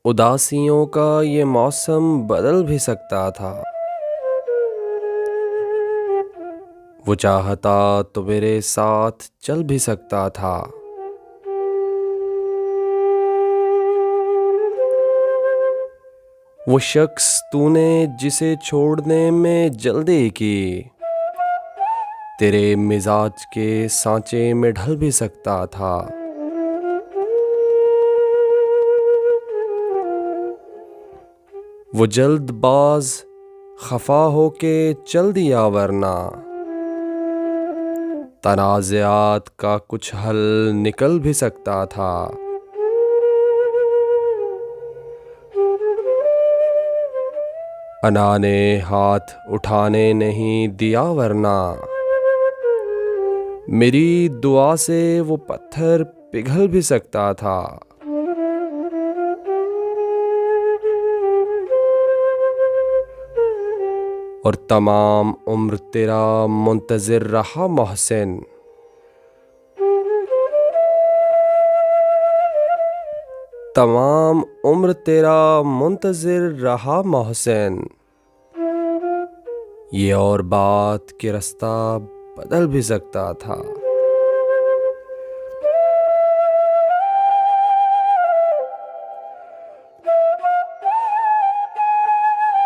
उदासियों का ये मौसम बदल भी सकता था। वो चाहता तो मेरे साथ चल भी सकता था। वो शख्स तूने जिसे छोड़ने में जल्दी की, तेरे मिजाज के सांचे में ढल भी सकता था। वो जल्दबाज खफा होके चल दिया, वरना तनाज़ात का कुछ हल निकल भी सकता था। अना ने हाथ उठाने नहीं दिया, वरना मेरी दुआ से वो पत्थर पिघल भी सकता था। और तमाम उम्र तेरा मुंतज़िर रहा मोहसिन, तमाम उम्र तेरा मुंतज़िर रहा मोहसिन। ये और बात कि रास्ता बदल भी सकता था।